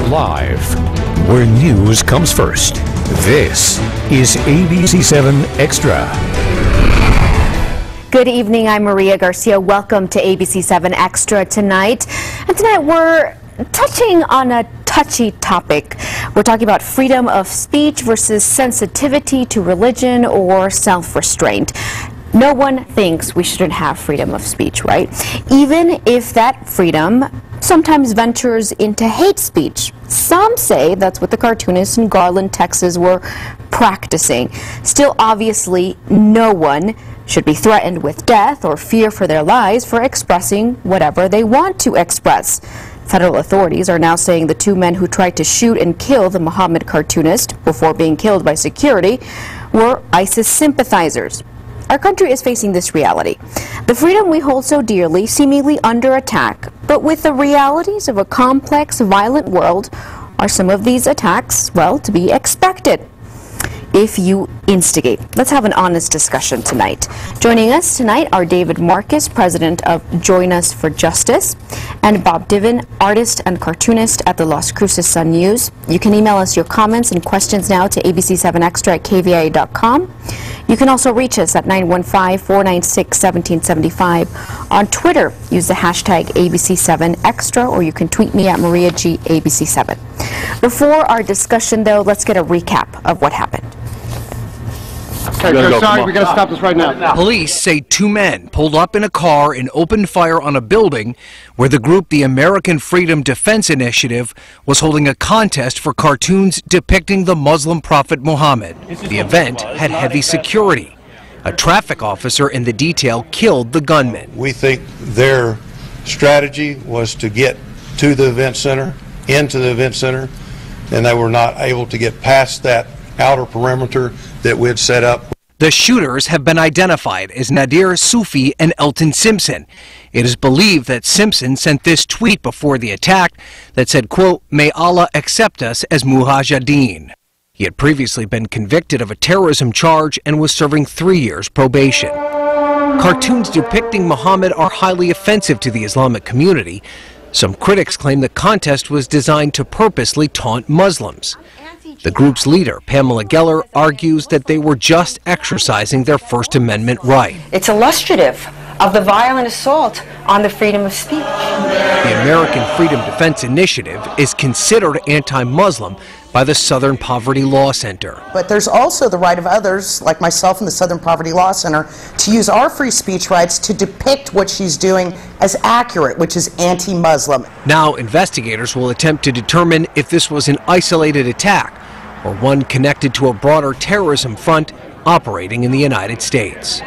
Live, where news comes first. This is ABC-7 Extra. Good evening, I'm Maria Garcia. Welcome to ABC-7 Extra tonight. And tonight we're touching on a touchy topic. We're talking about freedom of speech versus sensitivity to religion or self-restraint. No one thinks we shouldn't have freedom of speech, right? Even if that freedom sometimes ventures into hate speech. Some say that's what the cartoonists in Garland, Texas were practicing. Still, obviously, no one should be threatened with death or fear for their lives for expressing whatever they want to express. Federal authorities are now saying the two men who tried to shoot and kill the Muhammad cartoonist before being killed by security were ISIS sympathizers. Our country is facing this reality. The freedom we hold so dearly seemingly under attack, but with the realities of a complex, violent world, are some of these attacks, well, to be expected if you instigate. Let's have an honest discussion tonight. Joining us tonight are David Marcus, president of Join Us for Justice, and Bob Diven, artist and cartoonist at the Las Cruces Sun News. You can email us your comments and questions now to ABC7Xtra at KVIA.com. You can also reach us at 915-496-1775. On Twitter, use the hashtag ABC7Extra, or you can tweet me at MariaGABC7. Before our discussion, though, let's get a recap of what happened. Sorry, we gotta stop this right now. Police say two men pulled up in a car and opened fire on a building where the group, the American Freedom Defense Initiative, was holding a contest for cartoons depicting the Muslim prophet Muhammad. The event had heavy security. A traffic officer in the detail killed the gunman. We think their strategy was to get to the event center, into the event center, and they were not able to get past that outer perimeter that we had set up. The shooters have been identified as Nadir Sufi and Elton Simpson. It is believed that Simpson sent this tweet before the attack that said, quote, "May Allah accept us as mujahideen." He had previously been convicted of a terrorism charge and was serving 3 years probation. Cartoons depicting Muhammad are highly offensive to the Islamic community. Some critics claim the contest was designed to purposely taunt Muslims. The group's leader, Pamela Geller, argues that they were just exercising their First Amendment right. It's illustrative of the violent assault on the freedom of speech. The American Freedom Defense Initiative is considered anti-Muslim by the Southern Poverty Law Center. But there's also the right of others, like myself and the Southern Poverty Law Center, to use our free speech rights to depict what she's doing as accurate, which is anti-Muslim. Now investigators will attempt to determine if this was an isolated attack or one connected to a broader terrorism front operating in the United States.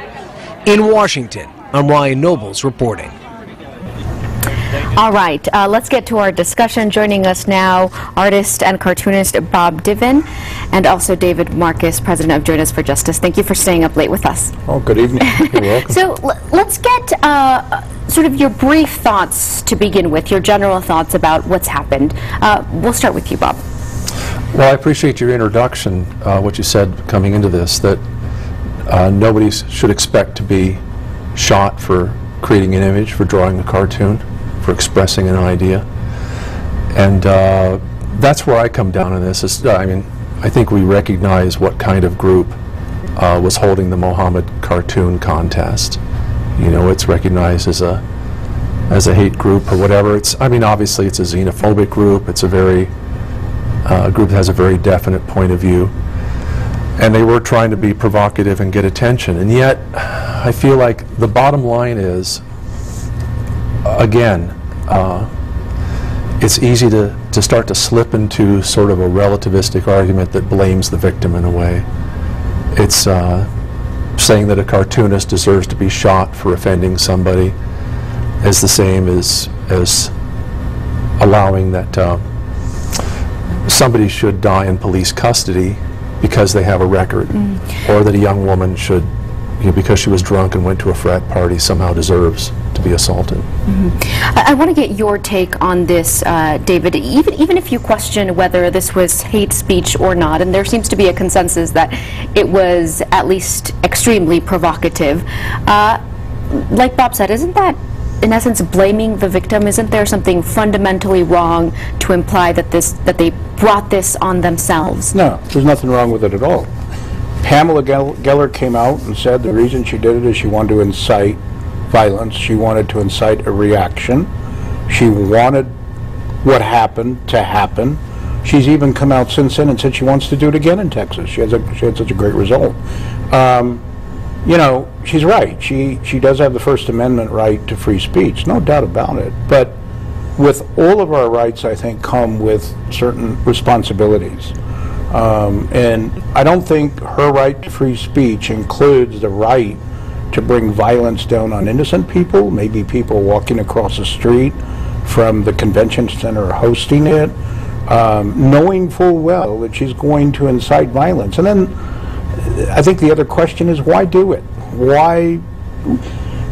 In Washington, I'm Ryan Nobles reporting. All right, let's get to our discussion. Joining us now, artist and cartoonist Bob Diven, and also David Marcus, president of Join Us for Justice. Thank you for staying up late with us. Oh, good evening. You're welcome. So let's get sort of your brief thoughts to begin with, your general thoughts about what's happened. We'll start with you, Bob. Well, I appreciate your introduction, what you said coming into this, that nobody should expect to be shot for creating an image, for drawing a cartoon, for expressing an idea. And that's where I come down on this. I mean, I think we recognize what kind of group was holding the Muhammad cartoon contest. You know, it's recognized as a hate group or whatever. I mean, obviously it's a xenophobic group. It's a group that has a very definite point of view. And they were trying to be provocative and get attention. And yet, I feel like the bottom line is, again, it's easy to start to slip into sort of a relativistic argument that blames the victim in a way. It's saying that a cartoonist deserves to be shot for offending somebody is the same as allowing that somebody should die in police custody because they have a record, or that a young woman should, because she was drunk and went to a frat party, somehow deserves to be assaulted. I want to get your take on this, David, even if you question whether this was hate speech or not, and there seems to be a consensus that it was at least extremely provocative. Like Bob said, isn't that in essence, blaming the victim? Isn't there something fundamentally wrong to imply that they brought this on themselves? No, there's nothing wrong with it at all. Pamela Geller came out and said the reason she did it is she wanted to incite violence. She wanted to incite a reaction. She wanted what happened to happen. She's even come out since then and said she wants to do it again in Texas. She had such a great result. You know, she's right. She does have the First Amendment right to free speech, no doubt about it. But with all of our rights, I think, come with certain responsibilities. And I don't think her right to free speech includes the right to bring violence down on innocent people, maybe people walking across the street from the convention center hosting it, knowing full well that she's going to incite violence. And then I think the other question is, why do it? Why?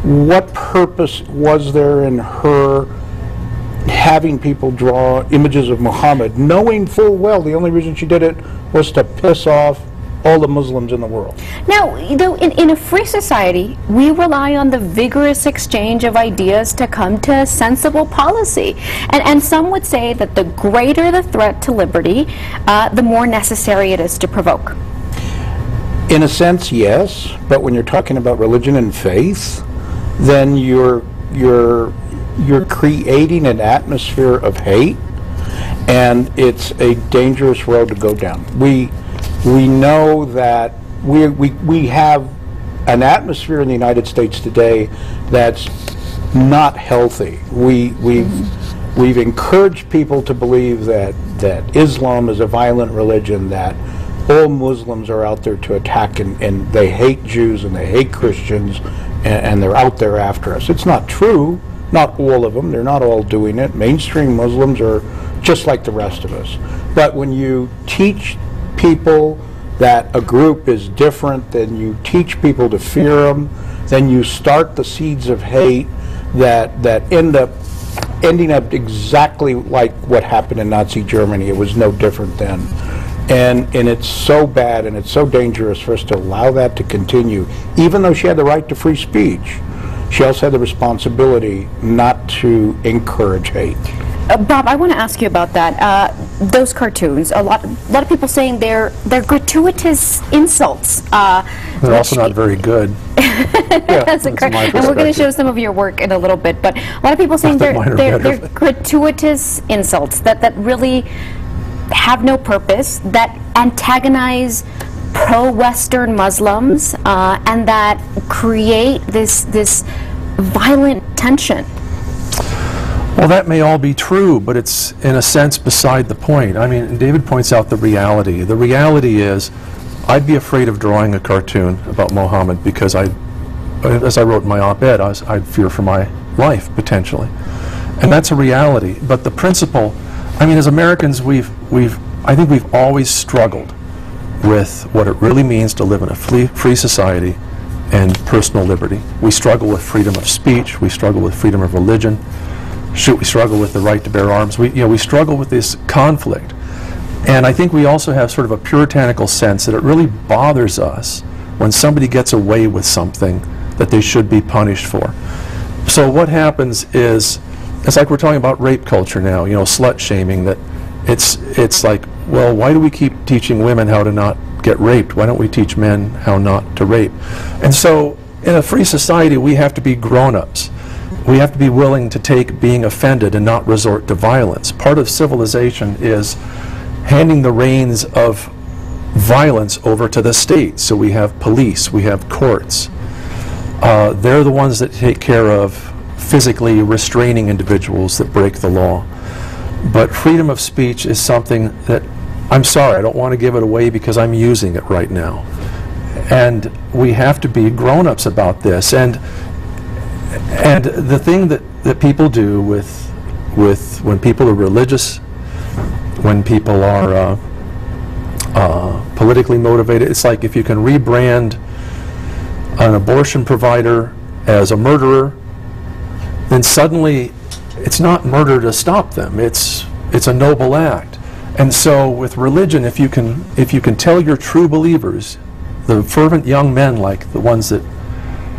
What purpose was there in her having people draw images of Muhammad, knowing full well the only reason she did it was to piss off all the Muslims in the world? Now, you know, in a free society, we rely on the vigorous exchange of ideas to come to sensible policy. And some would say that the greater the threat to liberty, the more necessary it is to provoke. In a sense, yes, but when you're talking about religion and faith, then you're creating an atmosphere of hate, and it's a dangerous road to go down. We know that we have an atmosphere in the United States today that's not healthy. We've encouraged people to believe that Islam is a violent religion, that all Muslims are out there to attack, and they hate Jews and they hate Christians, and they're out there after us. It's not true. Not all of them. They're not all doing it. Mainstream Muslims are just like the rest of us. But when you teach people that a group is different, then you teach people to fear them, then you start the seeds of hate that ending up exactly like what happened in Nazi Germany. It was no different then. And it's so bad and it's so dangerous for us to allow that to continue. Even though she had the right to free speech, she also had the responsibility not to encourage hate. Bob, I want to ask you about that. Those cartoons, a lot of people saying they're gratuitous insults. They're also not very good. That's and we're going to show some of your work in a little bit. But a lot of people saying they're gratuitous insults that really have no purpose, that antagonize pro-Western Muslims, and that create this violent tension. Well, that may all be true, but it's in a sense beside the point. I mean, David points out the reality. The reality is, I'd be afraid of drawing a cartoon about Muhammad because as I wrote in my op-ed, I'd fear for my life, potentially. And that's a reality. But the principle, I mean, as Americans, I think we've always struggled with what it really means to live in a free society and personal liberty. We struggle with freedom of speech. We struggle with freedom of religion. We struggle with the right to bear arms. We struggle with this conflict. And I think we also have sort of a puritanical sense that it really bothers us when somebody gets away with something that they should be punished for. So what happens is, it's like we're talking about rape culture now, slut shaming, that it's like, well, why do we keep teaching women how to not get raped? Why don't we teach men how not to rape? And so in a free society, we have to be grown-ups. We have to be willing to take being offended and not resort to violence. Part of civilization is handing the reins of violence over to the state. So we have police, we have courts. They're the ones that take care of physically restraining individuals that break the law. But freedom of speech is something that, I'm sorry, I don't want to give it away because I'm using it right now. And we have to be grown-ups about this. And the thing that people do with when people are religious, when people are politically motivated, it's like if you can rebrand an abortion provider as a murderer, then suddenly it's not murder to stop them. It's a noble act. And so with religion, if you can tell your true believers, the fervent young men like the ones that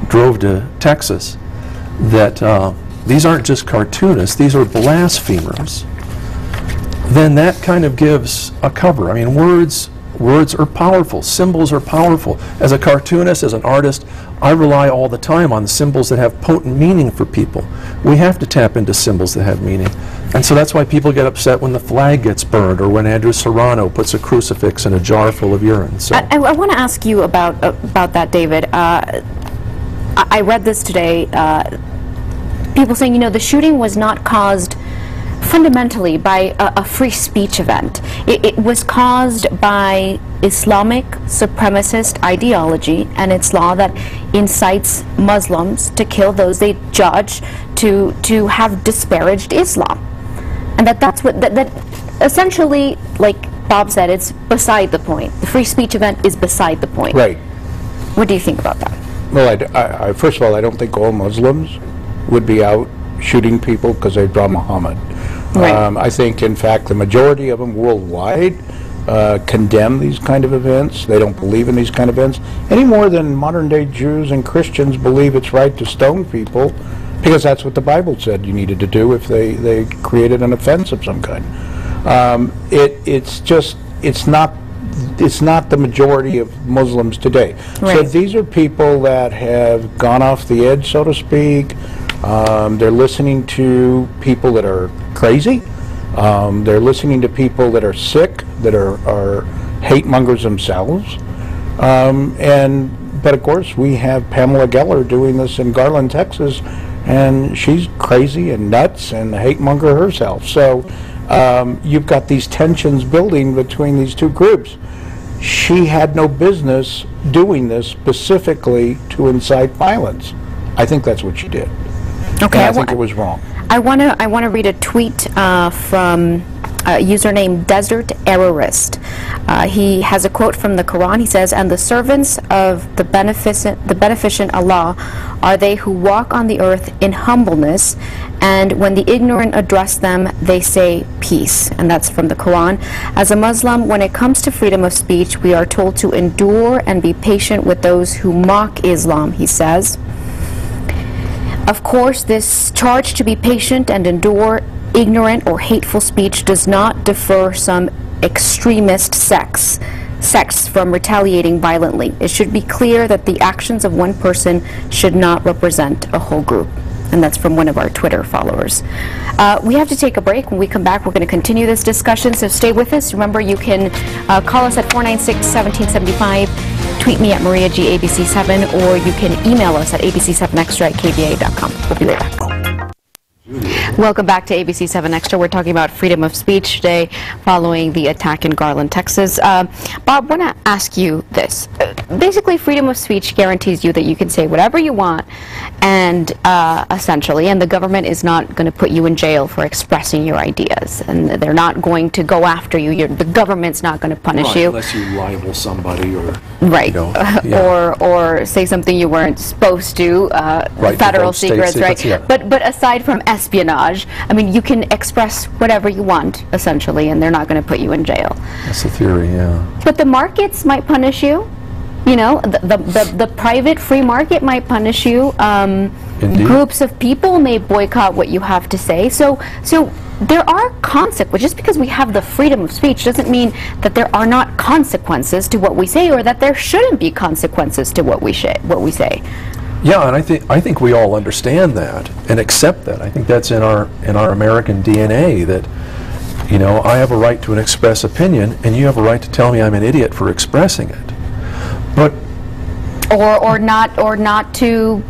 drove to Texas, that these aren't just cartoonists, these are blasphemers, then that kind of gives a cover. I mean, words are powerful, symbols are powerful. As a cartoonist, as an artist, I rely all the time on symbols that have potent meaning for people. We have to tap into symbols that have meaning. And so that's why people get upset when the flag gets burned or when Andrew Serrano puts a crucifix in a jar full of urine. So I want to ask you about that, David. I read this today. People saying, the shooting was not caused fundamentally by a free speech event. It was caused by Islamic supremacist ideology and its law that incites Muslims to kill those they judge to have disparaged Islam. And that's what that essentially, like Bob said, it's beside the point. The free speech event is beside the point. Right. What do you think about that? Well, first of all, I don't think all Muslims would be out shooting people because they draw Muhammad. Right. I think, in fact, the majority of them worldwide condemn these kind of events. They don't believe in these kind of events any more than modern-day Jews and Christians believe it's right to stone people, because that's what the Bible said you needed to do if they created an offense of some kind. It's not the majority of Muslims today. Right. So these are people that have gone off the edge, so to speak. They're listening to people that are crazy. They're listening to people that are sick, that are hate mongers themselves. But of course, we have Pamela Geller doing this in Garland, Texas, and she's crazy and nuts and a hate monger herself. So you've got these tensions building between these two groups. She had no business doing this specifically to incite violence. I think that's what she did. Okay, and I think it was wrong. I want to read a tweet from a username Desert Errorist. He has a quote from the Quran. He says, "And the servants of the beneficent Allah are they who walk on the earth in humbleness, and when the ignorant address them, they say peace." And that's from the Quran. As a Muslim, when it comes to freedom of speech, we are told to endure and be patient with those who mock Islam, he says. Of course, this charge to be patient and endure ignorant or hateful speech does not defer some extremist sects from retaliating violently. It should be clear that the actions of one person should not represent a whole group. And that's from one of our Twitter followers. We have to take a break. When we come back, we're going to continue this discussion, so stay with us. Remember, you can call us at 496-1775, tweet me at MariaGABC7, or you can email us at ABC7Xtra@KVIA.com. We'll be right back. Welcome back to ABC7 Extra. We're talking about freedom of speech today following the attack in Garland, Texas. Bob, I want to ask you this. Basically, freedom of speech guarantees you that you can say whatever you want, and essentially, and the government is not going to put you in jail for expressing your ideas, and they're not going to go after you. The government's not going to punish you. Unless you libel somebody or... Right. Yeah. Or say something you weren't supposed to, federal secrets, right? Yeah. But aside from espionage, I mean, you can express whatever you want, essentially, and they're not going to put you in jail. That's the theory, yeah. But the markets might punish you. You know, the private free market might punish you. Indeed. Groups of people may boycott what you have to say. So there are consequences. Just because we have the freedom of speech doesn't mean that there are not consequences to what we say, or that there shouldn't be consequences to what we say. Yeah, and I think we all understand that and accept that. I think that's in our American DNA, that, you know, I have a right to an express opinion, and you have a right to tell me I'm an idiot for expressing it. But or not to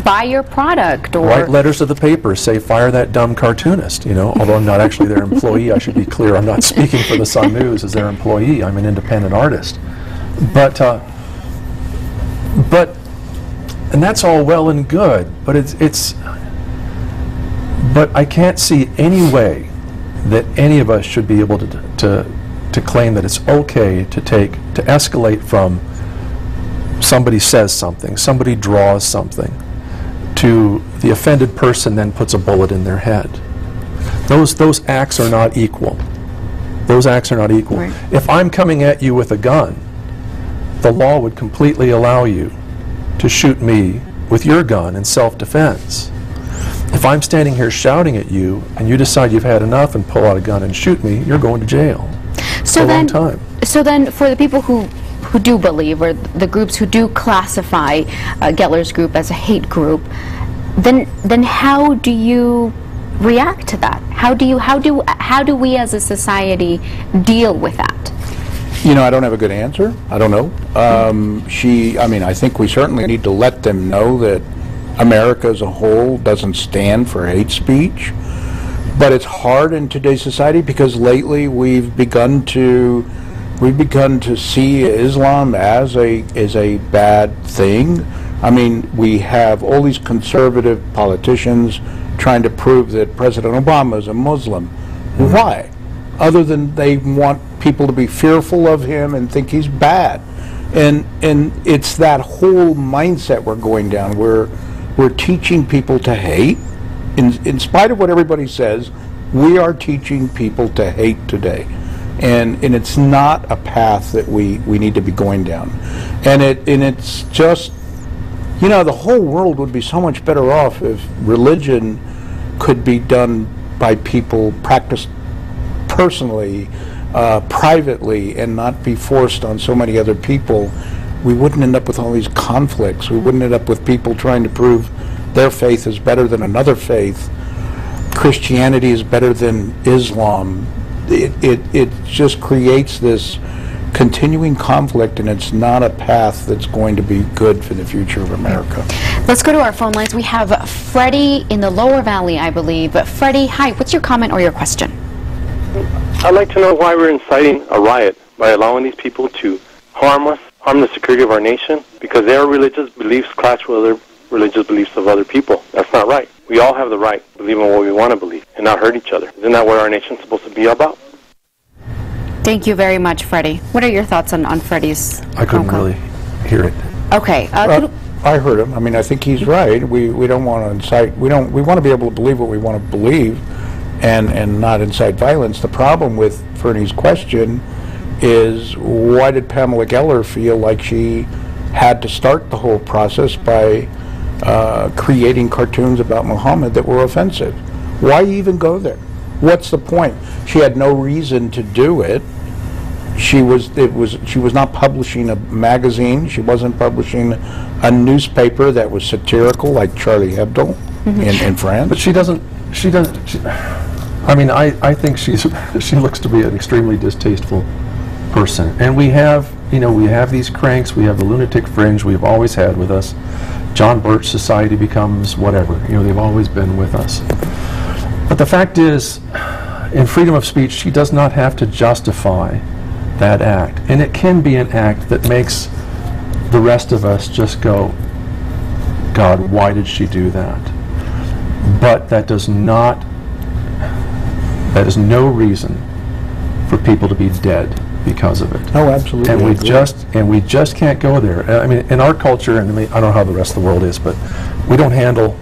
buy your product, or write letters to the paper, say fire that dumb cartoonist. You know, although I'm not actually their employee, I should be clear. I'm not speaking for the Sun News as their employee. I'm an independent artist. But and that's all well and good. But but I can't see any way that any of us should be able to claim that it's okay to escalate from somebody says something, somebody draws something, to the offended person then puts a bullet in their head. Those acts are not equal. Those acts are not equal. Right. If I'm coming at you with a gun, the law would completely allow you to shoot me with your gun in self-defense. If I'm standing here shouting at you and you decide you've had enough and pull out a gun and shoot me, you're going to jail for a long time. So then, for the people who do believe, or the groups who do classify Geller's group as a hate group, then how do you react to that? How do we as a society deal with that? You know, I don't have a good answer. I don't know. I mean, I think we certainly need to let them know that America as a whole doesn't stand for hate speech. But it's hard in today's society because lately we've begun to see Islam as a bad thing. I mean, we have all these conservative politicians trying to prove that President Obama is a Muslim. Why? Other than they want people to be fearful of him and think he's bad. And it's that whole mindset we're going down. We're teaching people to hate. In spite of what everybody says, we are teaching people to hate today. And it's not a path that we need to be going down. And it's just, you know, the whole world would be so much better off if religion could be done by people, practiced personally, privately, and not be forced on so many other people. We wouldn't end up with all these conflicts. We wouldn't end up with people trying to prove their faith is better than another faith. Christianity is better than Islam. It just creates this continuing conflict, and it's not a path that's going to be good for the future of America. Let's go to our phone lines. We have Freddie in the Lower Valley, I believe. Freddie, hi, what's your comment or your question? I'd like to know why we're inciting a riot by allowing these people to harm us, harm the security of our nation, because their religious beliefs clash with other religious beliefs of other people. That's not right. We all have the right to believe in what we want to believe and not hurt each other. Isn't that what our nation's supposed to be about? Thank you very much, Freddie. What are your thoughts on Freddie's I couldn't really hear it. Okay. I heard him. I mean, I think he's right. We don't want to incite. We want to be able to believe what we want to believe, and not incite violence. The problem with Fernie's question is, why did Pamela Geller feel like she had to start the whole process by creating cartoons about Muhammad that were offensive? Why even go there? What's the point? She had no reason to do it. She was not publishing a magazine. She wasn't publishing a newspaper that was satirical like Charlie Hebdo in France. But she doesn't. I mean, I think she looks to be an extremely distasteful person. And we have these cranks. We have the lunatic fringe we've always had with us. John Birch Society becomes whatever. They've always been with us. But the fact is, in freedom of speech, she does not have to justify that act. And it can be an act that makes the rest of us just go, God, why did she do that? But that is no reason for people to be dead because of it. Oh, absolutely. And we just can't go there. I mean, in our culture, and I don't know how the rest of the world is, but we don't handle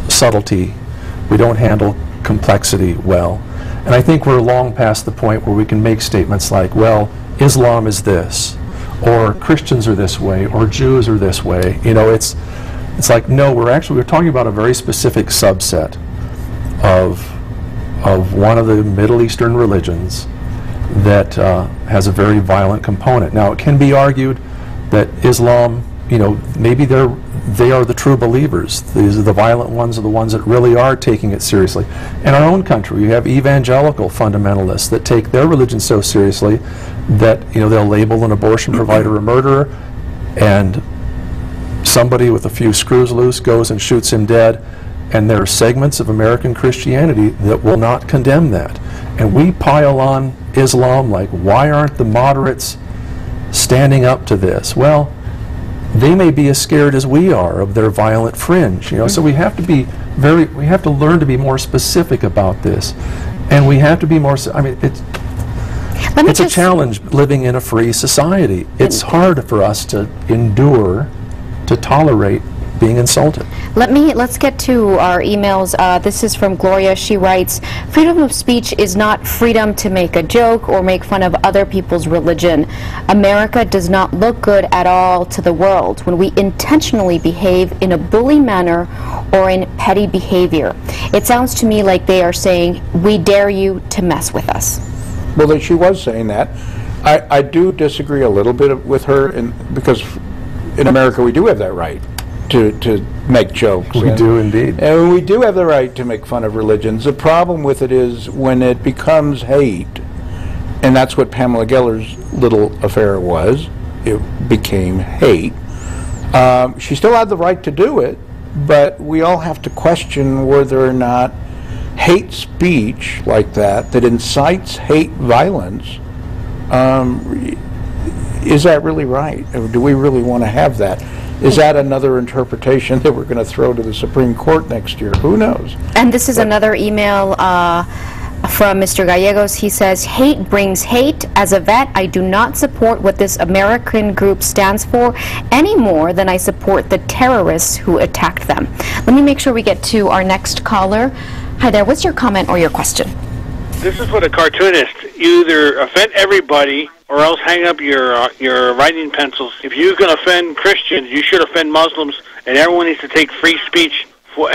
subtlety. We don't handle complexity well. And I think we're long past the point where we can make statements like, well, Islam is this, or Christians are this way, or Jews are this way. It's like, no, we're talking about a very specific subset of one of the Middle Eastern religions that has a very violent component. Now, it can be argued that Islam, maybe they are the true believers. These are the violent ones, are the ones that really are taking it seriously. In our own country, you have evangelical fundamentalists that take their religion so seriously that they'll label an abortion provider a murderer, and somebody with a few screws loose goes and shoots him dead. And there are segments of American Christianity that will not condemn that. And we pile on Islam like, why aren't the moderates standing up to this? Well, they may be as scared as we are of their violent fringe, so we have to learn to be more specific about this. And we have to be more, it's a challenge living in a free society. It's hard for us to endure, to tolerate being insulted. Let's get to our emails. This is from Gloria. She writes, freedom of speech is not freedom to make a joke or make fun of other people's religion. America does not look good at all to the world when we intentionally behave in a bully manner or in petty behavior. It sounds to me like they are saying, we dare you to mess with us. Well, she was saying that. I do disagree a little bit with her, because in America we do have that right to make jokes. We do indeed. And we do have the right to make fun of religions. The problem with it is when it becomes hate, and that's what Pamela Geller's little affair was. It became hate. She still had the right to do it, but we all have to question whether or not hate speech like that incites hate violence, is that really right? Or do we really want to have that? Is that another interpretation that we're going to throw to the Supreme Court next year? Who knows? And this is another email from Mr. Gallegos. He says, hate brings hate. As a vet, I do not support what this American group stands for any more than I support the terrorists who attacked them. Let me make sure we get to our next caller. Hi there, what's your comment or your question? This is for the cartoonist. You either offend everybody or else hang up your writing pencils. If you can offend Christians, you should offend Muslims, and everyone needs to take free speech for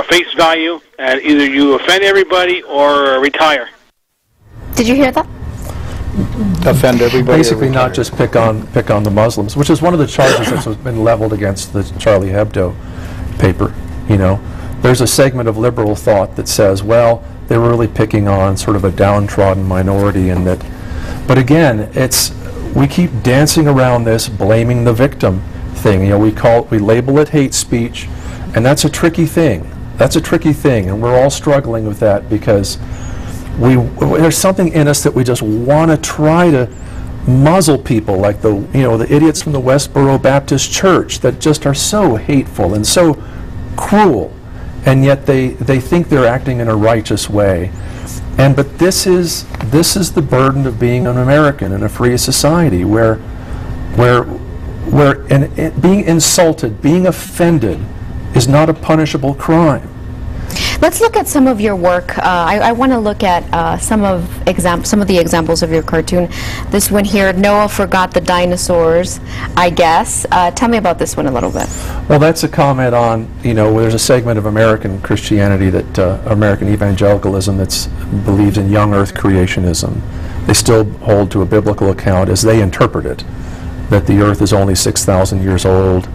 face value, and either you offend everybody or retire. Did you hear that? Offend everybody. Basically, not just pick on the Muslims, which is one of the charges that's been leveled against the Charlie Hebdo paper. You know, there's a segment of liberal thought that says, well, they were really picking on sort of a downtrodden minority, and that. But again, we keep dancing around this, blaming the victim thing. You know, we label it hate speech. And that's a tricky thing. That's a tricky thing, and we're all struggling with that because there's something in us that we just want to try to muzzle people, like the idiots from the Westboro Baptist Church that just are so hateful and so cruel, and yet they think they're acting in a righteous way. But this is the burden of being an American in a free society where being insulted, being offended, is not a punishable crime. Let's look at some of your work. I want to look at some of the examples of your cartoon. This one here, Noah forgot the dinosaurs, I guess. Tell me about this one a little bit. Well, that's a comment on, where there's a segment of American Christianity, that American evangelicalism, that believes in young earth creationism. They still hold to a biblical account as they interpret it, that the earth is only 6,000 years old,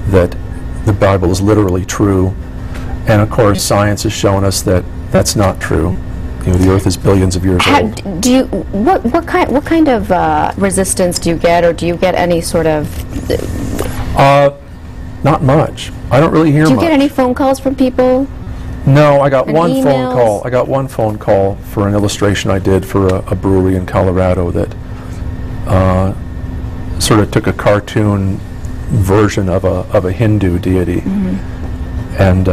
that the Bible is literally true, and of course science has shown us that that's not true. The earth is billions of years old. What kind of resistance do you get, or do you get any sort of not much. I don't really hear much. Do you get any phone calls from people? No, I got one emails? phone call. I got one phone call for an illustration I did for a brewery in Colorado that sort of took a cartoon version of a Hindu deity, and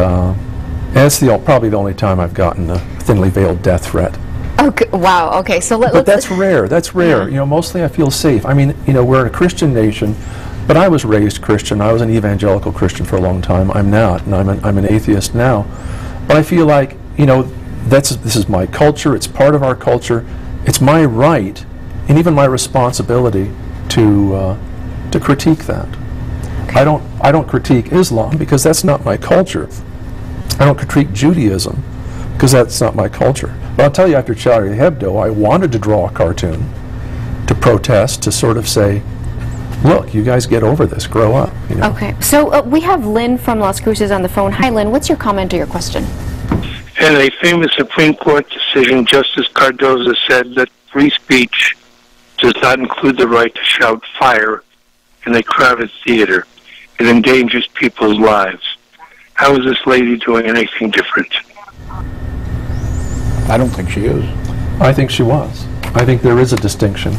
it's probably the only time I've gotten a thinly veiled death threat. Okay, wow. Okay, so but that's rare. That's rare. Yeah. Mostly I feel safe. I mean, we're a Christian nation, but I was raised Christian. I was an evangelical Christian for a long time. I'm not, and I'm an atheist now. But I feel like this is my culture. It's part of our culture. It's my right, and even my responsibility to critique that. I don't critique Islam because that's not my culture. I don't critique Judaism because that's not my culture. But I'll tell you, after Charlie Hebdo, I wanted to draw a cartoon to protest, to sort of say, look, you guys get over this, grow up. Okay, so we have Lynn from Las Cruces on the phone. Hi, Lynn. What's your comment or your question? In a famous Supreme Court decision, Justice Cardozo said that free speech does not include the right to shout fire in a crowded theater. It endangers people's lives. How is this lady doing anything different? I don't think she is. I think she was. I think there is a distinction,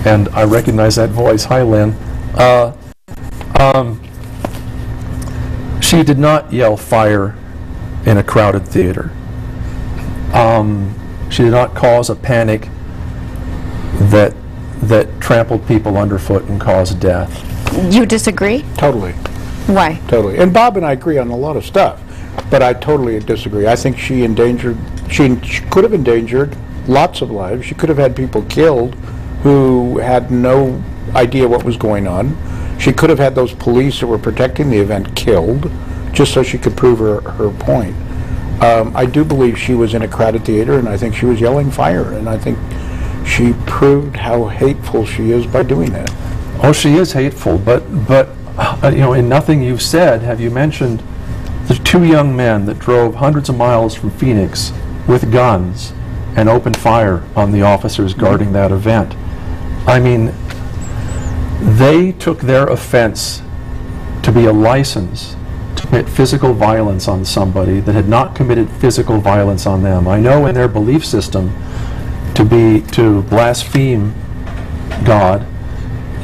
and I recognize that voice. Hi, Lynn. She did not yell fire in a crowded theater. She did not cause a panic that trampled people underfoot and caused death. You disagree? Totally. Why? Totally. And Bob and I agree on a lot of stuff, but I totally disagree. I think she could have endangered lots of lives. She could have had people killed who had no idea what was going on. She could have had those police that were protecting the event killed just so she could prove her point. I do believe she was in a crowded theater, and I think she was yelling fire, and I think she proved how hateful she is by doing that. Oh, she is hateful, but you know, in nothing you've said have you mentioned the two young men that drove hundreds of miles from Phoenix with guns and opened fire on the officers guarding that event. I mean, they took their offense to be a license to commit physical violence on somebody that had not committed physical violence on them. I know in their belief system to blaspheme God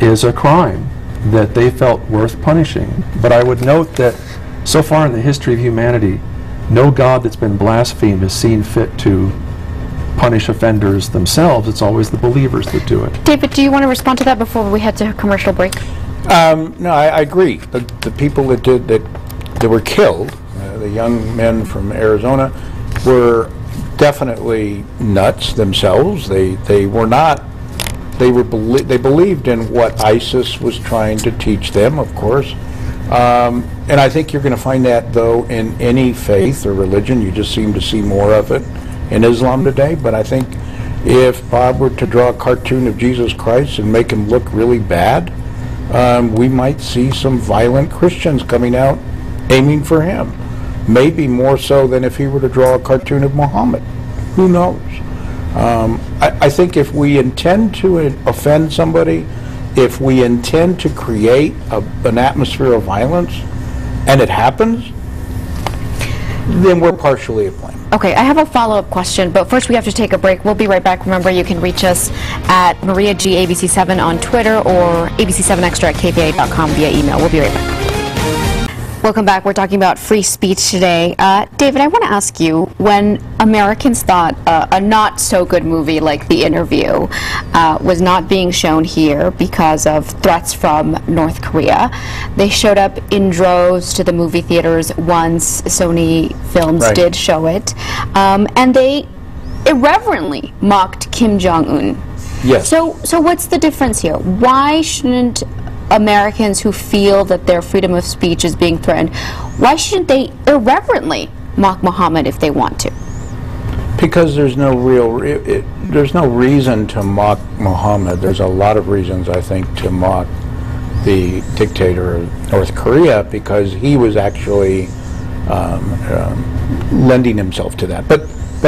is a crime that they felt worth punishing. But I would note that so far in the history of humanity, no God that's been blasphemed has seen fit to punish offenders themselves. It's always the believers that do it. David, do you want to respond to that before we head to a commercial break? No, I agree. The people that were killed, the young men from Arizona, were definitely nuts themselves. They were not. They believed in what ISIS was trying to teach them, of course. And I think you're going to find that, though, in any faith or religion. You just seem to see more of it in Islam today. But I think if Bob were to draw a cartoon of Jesus Christ and make him look really bad, we might see some violent Christians coming out aiming for him. Maybe more so than if he were to draw a cartoon of Muhammad. Who knows? I think if we intend to offend somebody, if we intend to create an atmosphere of violence, and it happens, then we're partially to blame. Okay, I have a follow-up question, but first we have to take a break. We'll be right back. Remember, you can reach us at Maria G. ABC-7 on Twitter or ABC-7 at KVIA.com via email. We'll be right back. Welcome back. We're talking about free speech today. David, I want to ask you, when Americans thought a not-so-good movie like The Interview was not being shown here because of threats from North Korea, they showed up in droves to the movie theaters once Sony Films did show it, and they irreverently mocked Kim Jong-un. Yes. So what's the difference here? Why shouldn't Americans who feel that their freedom of speech is being threatened, why shouldn't they irreverently mock Muhammad if they want to? Because there's no there's no reason to mock Muhammad. There's a lot of reasons, I think, to mock the dictator of North Korea, because he was actually lending himself to that. But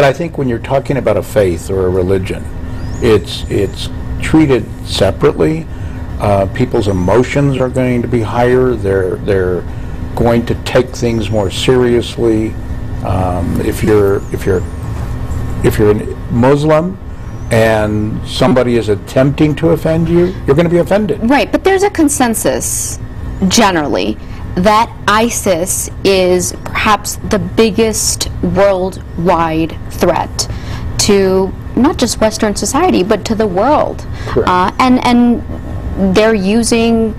I think when you're talking about a faith or a religion, it's treated separately. People's emotions are going to be higher. They're going to take things more seriously. If you're a Muslim and somebody is attempting to offend you, you're going to be offended. Right, but there's a consensus generally that ISIS is perhaps the biggest worldwide threat to not just Western society, but to the world. And they're using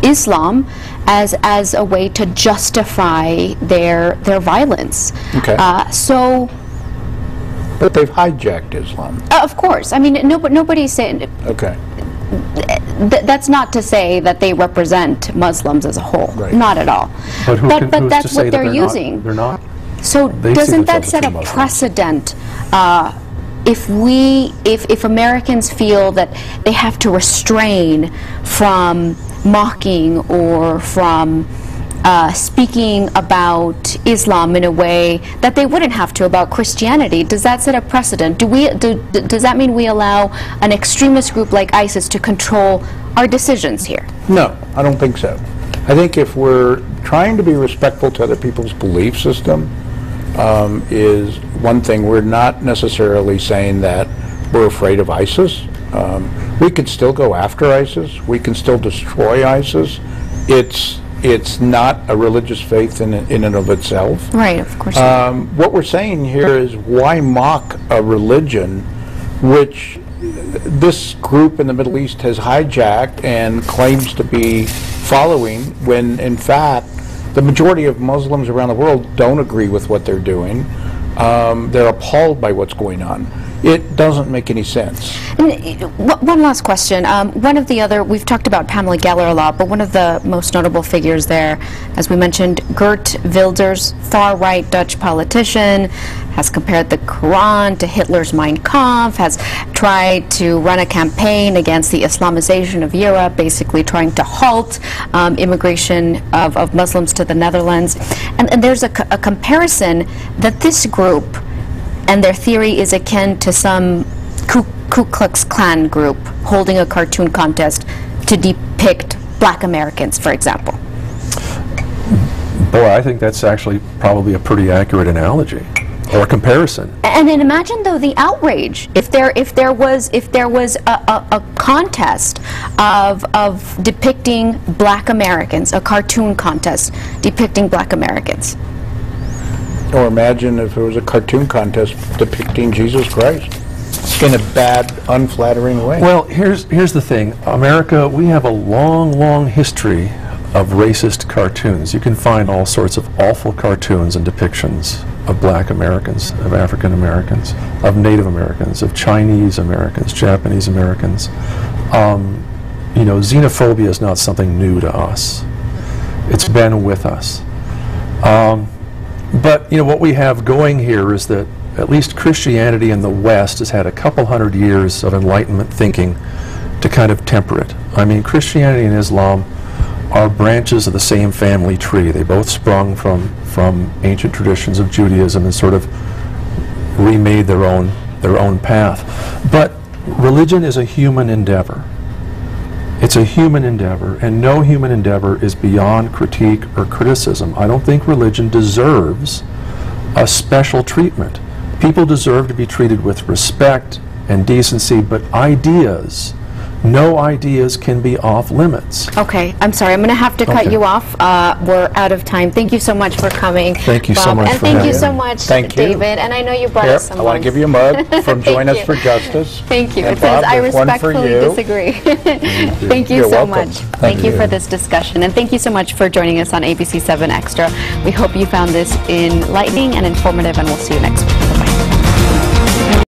Islam as a way to justify their violence. Okay. But they've hijacked Islam. Of course. I mean, nobody's saying. Okay. That's not to say that they represent Muslims as a whole. Right. Not at all. But that's what they're using. They're not. So doesn't that set a precedent? If Americans feel that they have to restrain from mocking or from speaking about Islam in a way that they wouldn't have to about Christianity, does that set a precedent? Does that mean we allow an extremist group like ISIS to control our decisions here? No, I don't think so. I think if we're trying to be respectful to other people's belief system, is one thing. We're not necessarily saying that we're afraid of ISIS. We could still go after ISIS. We can still destroy ISIS. It's not a religious faith in and of itself. Right, of course. What we're saying here is, why mock a religion which this group in the Middle East has hijacked and claims to be following, when in fact the majority of Muslims around the world don't agree with what they're doing. They're appalled by what's going on. It doesn't make any sense. And, one last question. One of the other, we've talked about Pamela Geller a lot, but one of the most notable figures there, as we mentioned, Geert Wilders, far-right Dutch politician, has compared the Quran to Hitler's Mein Kampf, has tried to run a campaign against the Islamization of Europe, basically trying to halt immigration of Muslims to the Netherlands. And there's a comparison that this group and their theory is akin to some Ku Klux Klan group holding a cartoon contest to depict black Americans, for example. Boy, I think that's actually probably a pretty accurate analogy or comparison. And then imagine, though, the outrage if there was a contest of depicting black Americans, a cartoon contest depicting black Americans. Or imagine if it was a cartoon contest depicting Jesus Christ in a bad, unflattering way. Well, here's the thing. America, we have a long, long history of racist cartoons. You can find all sorts of awful cartoons and depictions of black Americans, of African Americans, of Native Americans, of Chinese Americans, Japanese Americans. You know, xenophobia is not something new to us. It's been with us. But, you know, what we have going here is that at least Christianity in the West has had a couple hundred years of Enlightenment thinking to kind of temper it. I mean, Christianity and Islam are branches of the same family tree. They both sprung from ancient traditions of Judaism and sort of remade their own path. But religion is a human endeavor. It's a human endeavor, and no human endeavor is beyond critique or criticism. I don't think religion deserves a special treatment. People deserve to be treated with respect and decency, but ideas, no ideas can be off limits. Okay, I'm sorry, I'm going to have to cut you off. We're out of time. Thank you so much for coming, Thank you Bob. so much and for thank having you so me. much, Thank you. David. And I know you brought Here, us some I want to give you a mug from Join Us for Justice. Thank you. And It says, Bob, I there's one for respectfully you. disagree. Thank you You're so welcome. much. Thank you for this discussion. And thank you so much for joining us on ABC 7 Extra. We hope you found this enlightening and informative, and we'll see you next week. Bye-bye.